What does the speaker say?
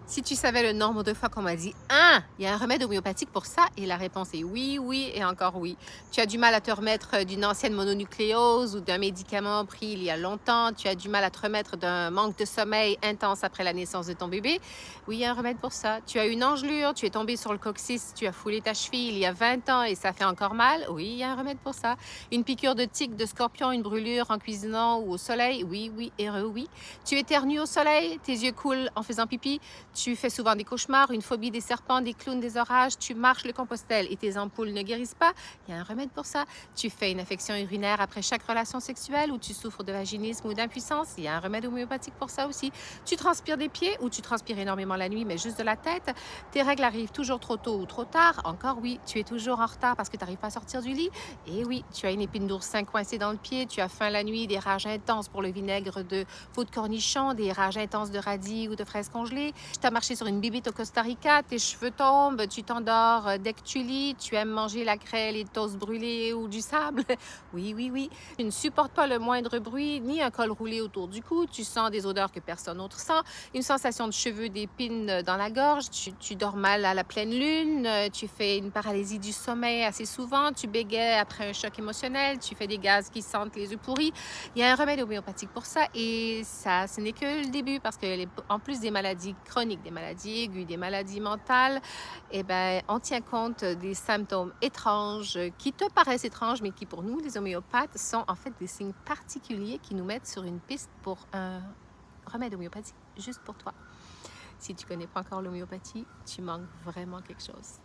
Si tu savais le nombre de fois qu'on m'a dit «Ah, il y a un remède homéopathique pour ça» et la réponse est oui, oui et encore oui. Tu as du mal à te remettre d'une ancienne mononucléose ou d'un médicament pris il y a longtemps. Tu as du mal à te remettre d'un manque de sommeil intense après la naissance de ton bébé. Oui, il y a un remède pour ça. Tu as une engelure, tu es tombé sur le coccyx, tu as foulé ta cheville il y a 20 ans et ça fait encore mal. Oui, il y a un remède pour ça. Une piqûre de tique, de scorpion, une brûlure en cuisinant ou au soleil. Oui, oui et oui. Tu éternues au soleil, tes yeux coulent en faisant pipi. Tu fais souvent des cauchemars, une phobie des serpents, des clowns, des orages. Tu marches le Compostelle et tes ampoules ne guérissent pas. Il y a un remède pour ça. Tu fais une infection urinaire après chaque relation sexuelle ou tu souffres de vaginisme ou d'impuissance. Il y a un remède homéopathique pour ça aussi. Tu transpires des pieds ou tu transpires énormément la nuit, mais juste de la tête. Tes règles arrivent toujours trop tôt ou trop tard. Encore oui. Tu es toujours en retard parce que tu n'arrives pas à sortir du lit. Et oui, tu as une épine d'oursin coincée dans le pied. Tu as faim la nuit, des rages intenses pour le vinaigre de peau de cornichon, des rages intenses de radis ou de fraises congelées. Tu as marché sur une bibite au Costa Rica, tes cheveux tombent, tu t'endors dès que tu lis, tu aimes manger la craie, les toasts brûlés ou du sable. Oui, oui, oui. Tu ne supportes pas le moindre bruit, ni un col roulé autour du cou. Tu sens des odeurs que personne d'autre sent. Une sensation de cheveux d'épines dans la gorge. Tu dors mal à la pleine lune. Tu fais une paralysie du sommeil assez souvent. Tu bégaies après un choc émotionnel. Tu fais des gaz qui sentent les œufs pourris. Il y a un remède homéopathique pour ça et ça, ce n'est que le début parce que en plus des maladies chroniques, des maladies aiguës, des maladies mentales, eh ben, on tient compte des symptômes étranges qui te paraissent étranges, mais qui pour nous, les homéopathes, sont en fait des signes particuliers qui nous mettent sur une piste pour un remède homéopathique juste pour toi. Si tu connais pas encore l'homéopathie, tu manques vraiment quelque chose.